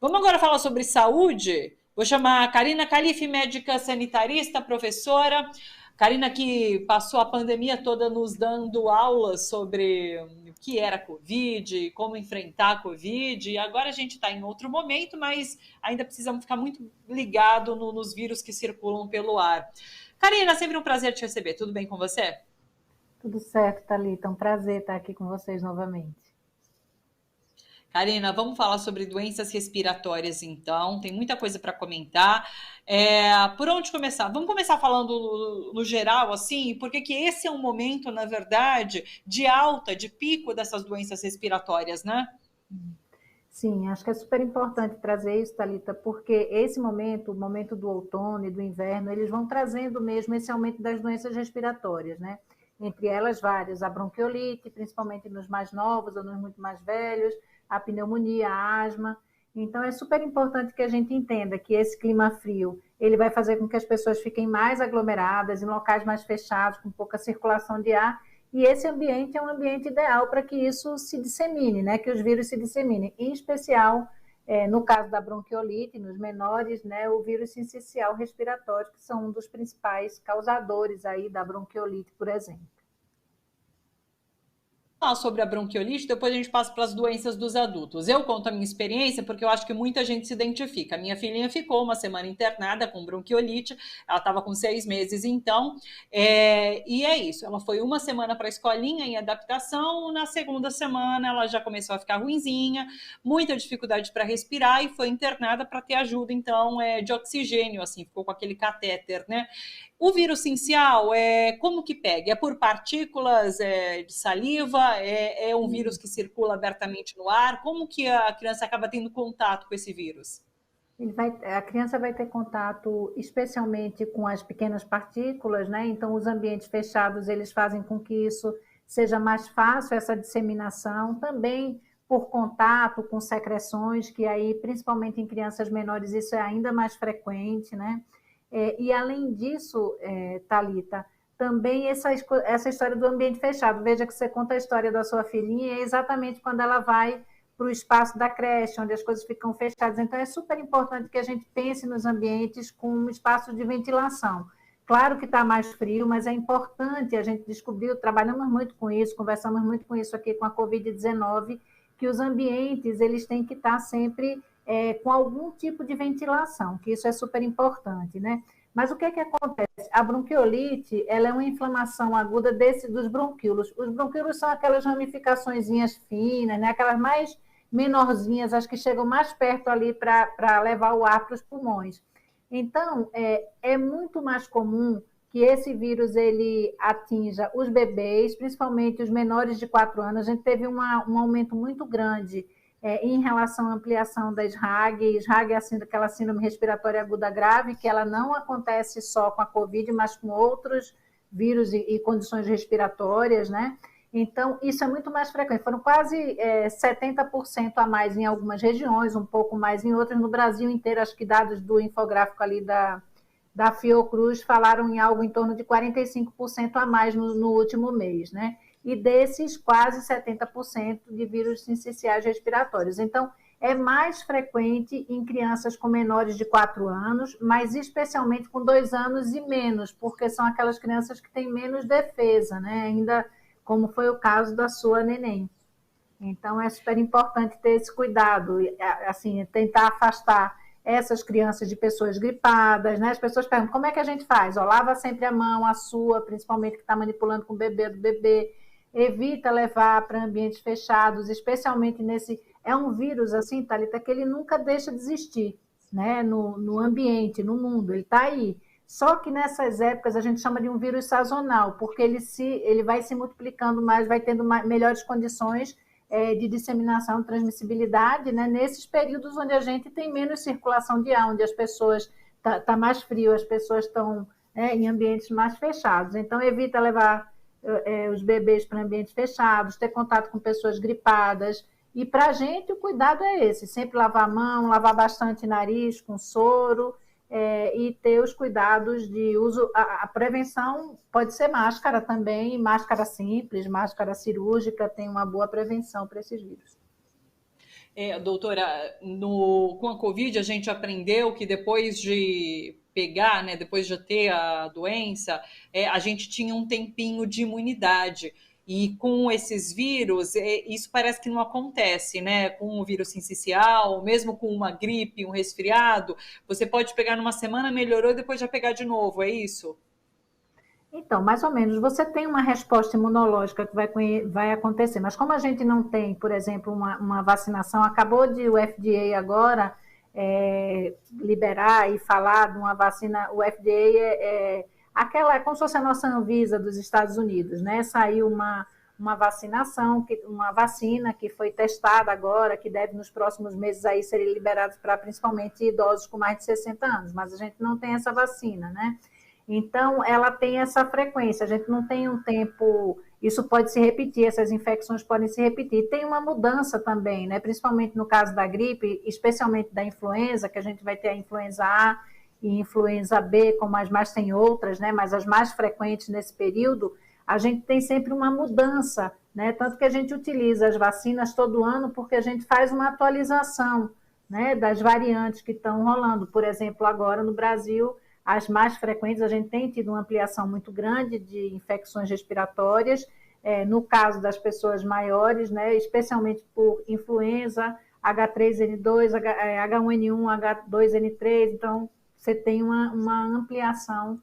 Vamos agora falar sobre saúde. Vou chamar a Karina Calife, médica sanitarista, professora. Karina que passou a pandemia toda nos dando aulas sobre o que era a Covid, como enfrentar a Covid. E agora a gente está em outro momento, mas ainda precisamos ficar muito ligado nos vírus que circulam pelo ar. Karina, sempre um prazer te receber. Tudo bem com você? Tudo certo, Thalita. É um prazer estar aqui com vocês novamente. Karina, vamos falar sobre doenças respiratórias, então. Tem muita coisa para comentar. Por onde começar? Vamos começar falando no geral, assim, porque que esse é um momento, na verdade, de alta, de pico dessas doenças respiratórias, né? Sim, acho que é super importante trazer isso, Thalita, porque esse momento, o momento do outono e do inverno, eles vão trazendo mesmo esse aumento das doenças respiratórias, né? Entre elas, várias, a bronquiolite, principalmente nos mais novos ou nos muito mais velhos, a pneumonia, a asma. Então, é super importante que a gente entenda que esse clima frio, ele vai fazer com que as pessoas fiquem mais aglomeradas, em locais mais fechados, com pouca circulação de ar, e esse ambiente é um ambiente ideal para que isso se dissemine, né? Que os vírus se disseminem. Em especial, no caso da bronquiolite, nos menores, né? O vírus sincicial respiratório, que são um dos principais causadores aí da bronquiolite, por exemplo. Falar sobre a bronquiolite, depois a gente passa para as doenças dos adultos. Eu conto a minha experiência porque eu acho que muita gente se identifica. A minha filhinha ficou uma semana internada com bronquiolite, ela estava com 6 meses então, e é isso. Ela foi uma semana para a escolinha em adaptação, na segunda semana ela já começou a ficar ruinzinha, muita dificuldade para respirar e foi internada para ter ajuda então de oxigênio, assim, ficou com aquele catéter, né? O vírus sincial, como que pega? É por partículas de saliva? É um vírus que circula abertamente no ar? Como que a criança acaba tendo contato com esse vírus? A criança vai ter contato especialmente com as pequenas partículas, né? Então, os ambientes fechados, eles fazem com que isso seja mais fácil, essa disseminação. Também por contato com secreções, que aí, principalmente em crianças menores, isso é ainda mais frequente, né? E além disso, Thalita, também essa história do ambiente fechado. Veja que você conta a história da sua filhinha, é exatamente quando ela vai para o espaço da creche, onde as coisas ficam fechadas. Então, é super importante que a gente pense nos ambientes com um espaço de ventilação. Claro que está mais frio, mas é importante, a gente descobriu, trabalhamos muito com isso, conversamos muito com isso aqui com a Covid-19, que os ambientes eles têm que estar sempre com algum tipo de ventilação, que isso é super importante, né? Mas o que é que acontece? A bronquiolite, ela é uma inflamação aguda dos bronquíolos. Os bronquíolos são aquelas ramificaçõezinhas finas, né? Aquelas mais menorzinhas, as que chegam mais perto ali para levar o ar para os pulmões. Então, é muito mais comum que esse vírus ele atinja os bebês, principalmente os menores de 4 anos. A gente teve um aumento muito grande em relação à ampliação da SRAG. SRAG é aquela síndrome respiratória aguda grave, que ela não acontece só com a Covid, mas com outros vírus e condições respiratórias, né? Então, isso é muito mais frequente. Foram quase 70% a mais em algumas regiões, um pouco mais em outras. No Brasil inteiro, acho que dados do infográfico ali da Fiocruz falaram em algo em torno de 45% a mais no último mês, né? E desses, quase 70% de vírus sinciciais respiratórios. Então, é mais frequente em crianças com menores de 4 anos, mas especialmente com 2 anos e menos, porque são aquelas crianças que têm menos defesa, né? Ainda como foi o caso da sua neném. Então, é super importante ter esse cuidado, assim, tentar afastar essas crianças de pessoas gripadas, né? As pessoas perguntam, como é que a gente faz? Ó, lava sempre a mão, a sua, principalmente que está manipulando com o bebê do bebê, evita levar para ambientes fechados, especialmente nesse... É um vírus, assim, Thalita, que ele nunca deixa de existir, né? No ambiente, no mundo, ele está aí. Só que nessas épocas a gente chama de um vírus sazonal, porque ele vai se multiplicando mais, vai tendo melhores condições de disseminação, transmissibilidade, né? Nesses períodos onde a gente tem menos circulação de ar, onde as pessoas tá mais frio, as pessoas estão em ambientes mais fechados. Então, evita levar os bebês para ambientes fechados, ter contato com pessoas gripadas. E para a gente o cuidado é esse, sempre lavar a mão, lavar bastante nariz com soro, e ter os cuidados de uso. A prevenção pode ser máscara também, máscara simples, máscara cirúrgica, tem uma boa prevenção para esses vírus. Doutora, com a Covid a gente aprendeu que depois de pegar, né, depois de ter a doença, a gente tinha um tempinho de imunidade. E com esses vírus, isso parece que não acontece, né? Com o vírus sincicial, mesmo com uma gripe, um resfriado, você pode pegar numa semana, melhorou e depois já pegar de novo, é isso? Então, mais ou menos, você tem uma resposta imunológica que vai acontecer, mas como a gente não tem, por exemplo, uma vacinação, acabou de o FDA agora liberar e falar de uma vacina, o FDA é como se fosse a nossa Anvisa dos Estados Unidos, né? Saiu uma vacinação, uma vacina que foi testada agora, que deve nos próximos meses aí ser liberada para principalmente idosos com mais de 60 anos, mas a gente não tem essa vacina, né? Então, ela tem essa frequência, a gente não tem um tempo, isso pode se repetir, essas infecções podem se repetir. Tem uma mudança também, né? Principalmente no caso da gripe, especialmente da influenza, que a gente vai ter a influenza A e influenza B, como as mais tem outras, né? Mas as mais frequentes nesse período, a gente tem sempre uma mudança, né? Tanto que a gente utiliza as vacinas todo ano porque a gente faz uma atualização, né? Das variantes que estão rolando. Por exemplo, agora no Brasil, as mais frequentes, a gente tem tido uma ampliação muito grande de infecções respiratórias, no caso das pessoas maiores, né, especialmente por influenza, H3N2, H1N1, H2N3, então você tem uma ampliação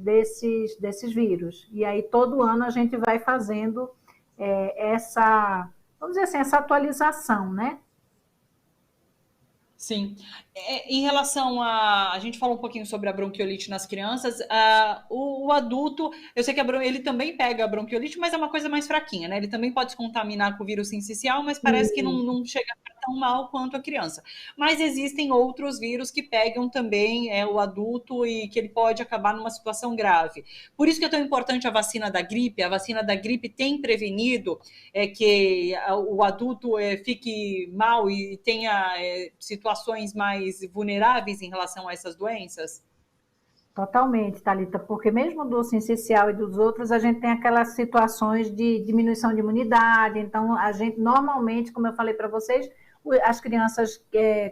desses vírus. E aí todo ano a gente vai fazendo vamos dizer assim, essa atualização, né? Sim. Em relação a gente falou um pouquinho sobre a bronquiolite nas crianças, o adulto, eu sei que ele também pega a bronquiolite, mas é uma coisa mais fraquinha, né? Ele também pode se contaminar com o vírus sincicial, mas parece que não chega tão mal quanto a criança. Mas existem outros vírus que pegam também o adulto e que ele pode acabar numa situação grave. Por isso que é tão importante a vacina da gripe. A vacina da gripe tem prevenido que o adulto fique mal e tenha situações mais vulneráveis em relação a essas doenças? Totalmente, Thalita, porque mesmo do sincicial e dos outros, a gente tem aquelas situações de diminuição de imunidade, então a gente normalmente, como eu falei para vocês, as crianças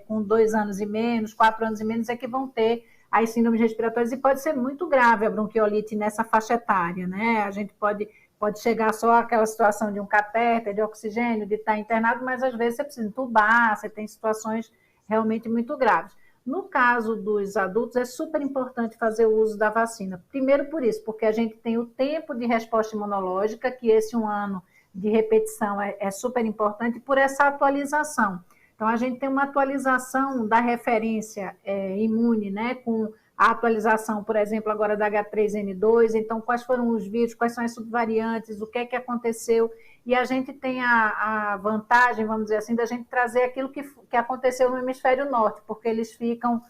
com 2 anos e menos, 4 anos e menos é que vão ter as síndromes respiratórias e pode ser muito grave a bronquiolite nessa faixa etária, né? A gente pode chegar só àquela situação de um catéter, de oxigênio, de estar internado, mas às vezes você precisa entubar, você tem situações realmente muito graves. No caso dos adultos, é super importante fazer o uso da vacina. Primeiro por isso, porque a gente tem o tempo de resposta imunológica, que esse 1 ano de repetição é super importante, por essa atualização. Então, a gente tem uma atualização da referência imune, né, com a atualização, por exemplo, agora da H3N2, então quais foram os vírus, quais são as subvariantes, o que é que aconteceu, e a gente tem a vantagem, vamos dizer assim, da gente trazer aquilo que aconteceu no hemisfério norte, porque eles ficam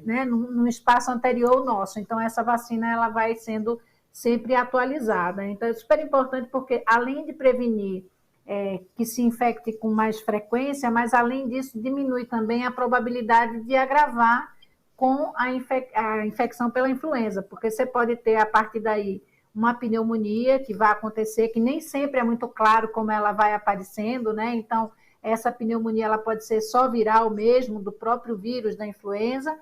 né, num espaço anterior ao nosso, então essa vacina ela vai sendo sempre atualizada, então é super importante porque além de prevenir que se infecte com mais frequência, mas além disso diminui também a probabilidade de agravar com a infecção pela influenza, porque você pode ter a partir daí uma pneumonia que vai acontecer, que nem sempre é muito claro como ela vai aparecendo, né? Então, essa pneumonia ela pode ser só viral mesmo, do próprio vírus da influenza,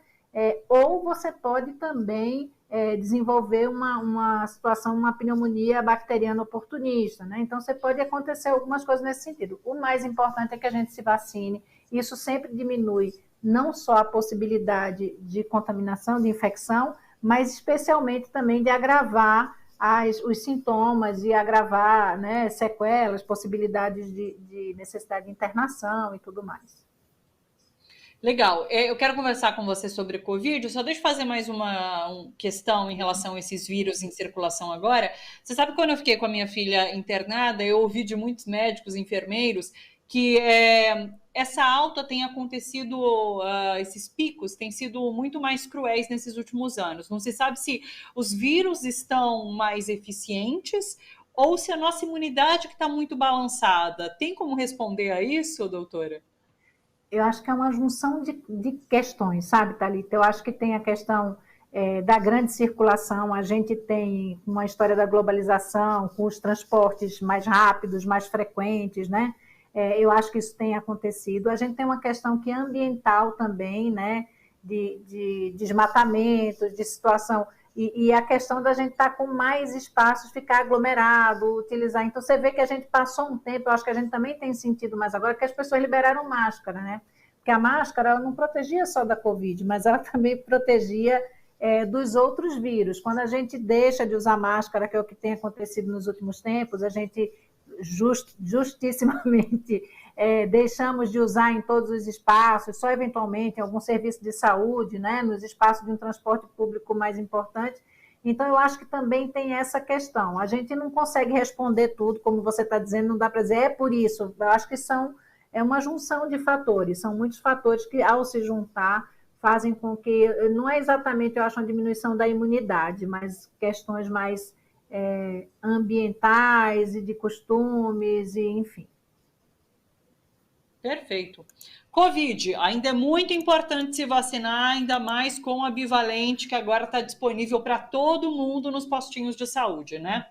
ou você pode também desenvolver uma situação, uma pneumonia bacteriana oportunista, né? Então, você pode acontecer algumas coisas nesse sentido. O mais importante é que a gente se vacine, isso sempre diminui não só a possibilidade de contaminação, de infecção, mas especialmente também de agravar os sintomas e agravar, né, sequelas, possibilidades de necessidade de internação e tudo mais. Legal. Eu quero conversar com você sobre Covid. Só deixa eu fazer mais uma questão em relação a esses vírus em circulação agora. Você sabe que quando eu fiquei com a minha filha internada, eu ouvi de muitos médicos, enfermeiros, que essa alta tem acontecido, esses picos têm sido muito mais cruéis nesses últimos anos. Não se sabe se os vírus estão mais eficientes ou se a nossa imunidade que está muito balançada. Tem como responder a isso, doutora? Eu acho que é uma junção de questões, sabe, Thalita? Eu acho que tem a questão da grande circulação, a gente tem uma história da globalização, com os transportes mais rápidos, mais frequentes, né? Eu acho que isso tem acontecido. A gente tem uma questão que é ambiental também, né? De desmatamento, de situação, e a questão da gente estar com mais espaços, ficar aglomerado, utilizar. Então, você vê que a gente passou um tempo, eu acho que a gente também tem sentido mais agora, que as pessoas liberaram máscara, né? Porque a máscara ela não protegia só da Covid, mas ela também protegia dos outros vírus. Quando a gente deixa de usar máscara, que é o que tem acontecido nos últimos tempos, a gente justissimamente deixamos de usar em todos os espaços, só eventualmente em algum serviço de saúde, né, nos espaços de um transporte público mais importante. Então, eu acho que também tem essa questão. A gente não consegue responder tudo, como você está dizendo, não dá para dizer, é por isso. Eu acho que é uma junção de fatores, são muitos fatores que, ao se juntar, fazem com que, não é exatamente, eu acho, uma diminuição da imunidade, mas questões mais ambientais e de costumes, e enfim. Perfeito. Covid, ainda é muito importante se vacinar, ainda mais com a bivalente, que agora está disponível para todo mundo nos postinhos de saúde, né?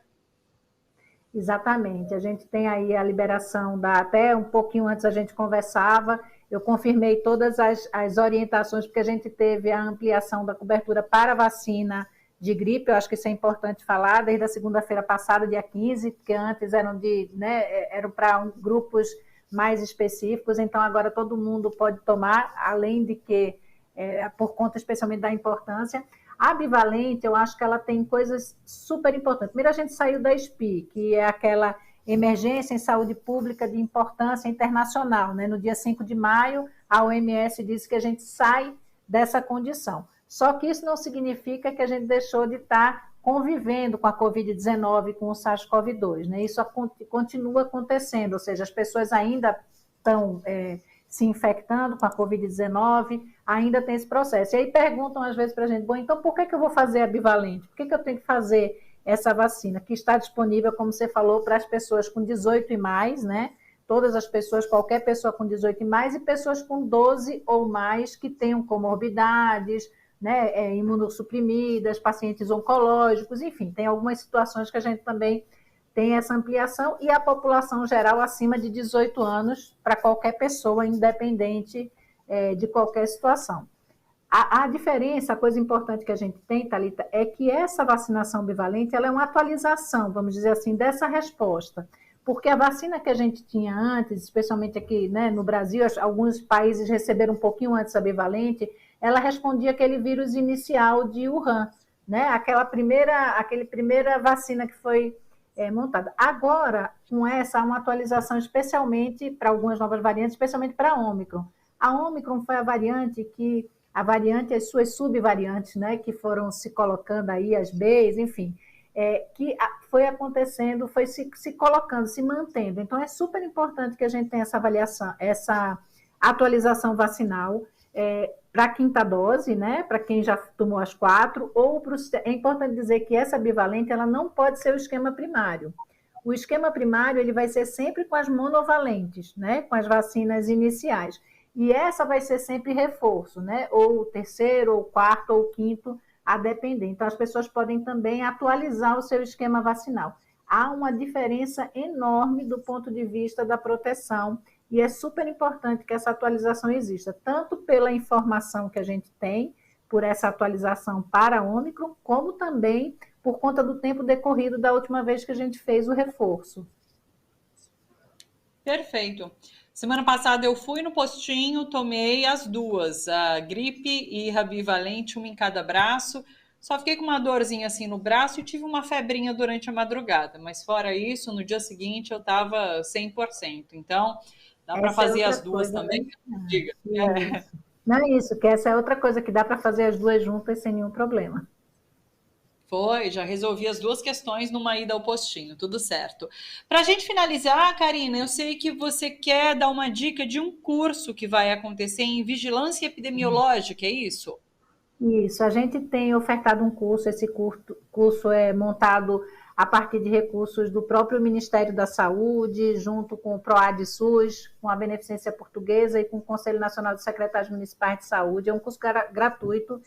Exatamente. A gente tem aí a liberação até um pouquinho antes a gente conversava, eu confirmei todas as orientações, porque a gente teve a ampliação da cobertura para a vacina de gripe, eu acho que isso é importante falar, desde a segunda-feira passada, dia 15, porque antes eram para grupos mais específicos, então agora todo mundo pode tomar, além de que, por conta especialmente da importância. A bivalente, eu acho que ela tem coisas super importantes. Primeiro, a gente saiu da SPI, que é aquela emergência em saúde pública de importância internacional, né? No dia 5 de maio, a OMS disse que a gente sai dessa condição. Só que isso não significa que a gente deixou de estar convivendo com a Covid-19, com o SARS-CoV-2, né? Isso continua acontecendo, ou seja, as pessoas ainda estão se infectando com a Covid-19, ainda tem esse processo. E aí perguntam às vezes para a gente, bom, então por que eu vou fazer a bivalente? Por que eu tenho que fazer essa vacina? Que está disponível, como você falou, para as pessoas com 18 e mais, né? Todas as pessoas, qualquer pessoa com 18 e mais, e pessoas com 12 ou mais que tenham comorbidades, né, imunossuprimidas, pacientes oncológicos, enfim, tem algumas situações que a gente também tem essa ampliação, e a população geral acima de 18 anos para qualquer pessoa, independente de qualquer situação. A diferença, a coisa importante que a gente tem, Thalita, é que essa vacinação bivalente ela é uma atualização, vamos dizer assim, dessa resposta. Porque a vacina que a gente tinha antes, especialmente aqui, né, no Brasil, alguns países receberam um pouquinho antes a bivalente, ela respondia aquele vírus inicial de Wuhan, né? Aquela primeira vacina que foi montada. Agora, com essa, há uma atualização especialmente para algumas novas variantes, especialmente para a Ômicron. A Ômicron foi a variante e as suas subvariantes, né, que foram se colocando aí, as Bs, enfim, que foi acontecendo, foi se colocando, se mantendo. Então, é super importante que a gente tenha essa avaliação, essa atualização vacinal, para a quinta dose, né, para quem já tomou as 4, é importante dizer que essa bivalente ela não pode ser o esquema primário. O esquema primário ele vai ser sempre com as monovalentes, né, com as vacinas iniciais. E essa vai ser sempre reforço, né, ou o terceiro, ou o quarto, ou o quinto, a depender. Então, as pessoas podem também atualizar o seu esquema vacinal. Há uma diferença enorme do ponto de vista da proteção, e é super importante que essa atualização exista, tanto pela informação que a gente tem, por essa atualização para a Ômicron, como também por conta do tempo decorrido da última vez que a gente fez o reforço. Perfeito. Semana passada eu fui no postinho, tomei as duas, a gripe e a bivalente, uma em cada braço. Só fiquei com uma dorzinha assim no braço e tive uma febrinha durante a madrugada. Mas fora isso, no dia seguinte eu estava 100%. Então, dá para fazer as duas coisa, também? Né? Diga. Não é isso, que essa é outra coisa que dá para fazer as duas juntas sem nenhum problema. Foi, já resolvi as duas questões numa ida ao postinho, tudo certo. Para a gente finalizar, Karina, eu sei que você quer dar uma dica de um curso que vai acontecer em vigilância epidemiológica, é isso? Isso, a gente tem ofertado um curso, esse curso é montado a partir de recursos do próprio Ministério da Saúde, junto com o PROAD-SUS, com a Beneficência Portuguesa e com o Conselho Nacional de Secretários Municipais de Saúde. É um curso gratuito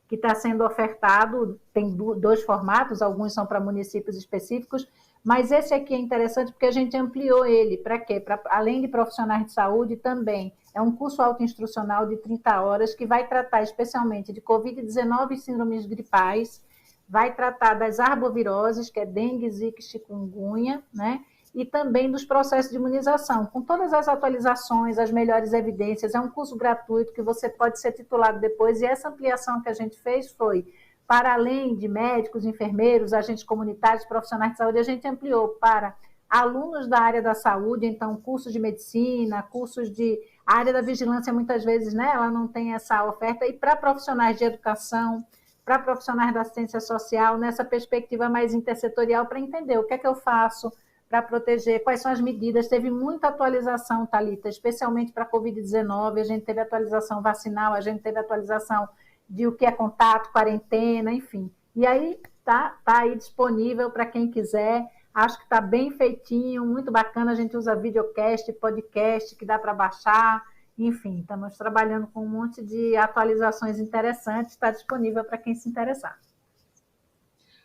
que está sendo ofertado, tem dois formatos, alguns são para municípios específicos, Mas esse aqui é interessante porque a gente ampliou ele. Para quê? Além de profissionais de saúde, também é um curso autoinstrucional de 30 horas que vai tratar especialmente de Covid-19 e síndromes gripais, vai tratar das arboviroses, que é dengue, zika e chikungunya, né? E também dos processos de imunização, com todas as atualizações, as melhores evidências. É um curso gratuito que você pode ser titulado depois, e essa ampliação que a gente fez foi, para além de médicos, enfermeiros, agentes comunitários, profissionais de saúde, a gente ampliou para alunos da área da saúde, então cursos de medicina, cursos de... A área da vigilância, muitas vezes, né, ela não tem essa oferta, e para profissionais de educação, para profissionais da assistência social, nessa perspectiva mais intersetorial, para entender o que é que eu faço para proteger, quais são as medidas. Teve muita atualização, Thalita, especialmente para a Covid-19, a gente teve atualização vacinal, a gente teve atualização de o que é contato, quarentena, enfim. E aí tá aí disponível para quem quiser. Acho que está bem feitinho, muito bacana. A gente usa videocast, podcast, que dá para baixar. Enfim, estamos trabalhando com um monte de atualizações interessantes. Está disponível para quem se interessar.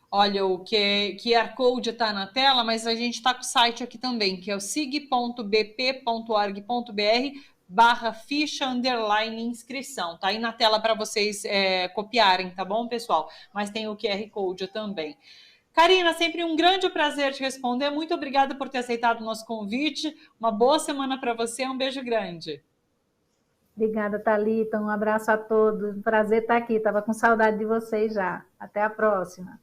Olha, o QR Code está na tela, mas a gente está com o site aqui também, que é o sig.bp.org.br/ficha_inscrição. Tá aí na tela para vocês copiarem, tá bom, pessoal? Mas tem o QR Code também. Karina, sempre um grande prazer te responder. Muito obrigada por ter aceitado o nosso convite. Uma boa semana para você. Um beijo grande. Obrigada, Thalita. Um abraço a todos. Prazer estar aqui. Estava com saudade de vocês já. Até a próxima.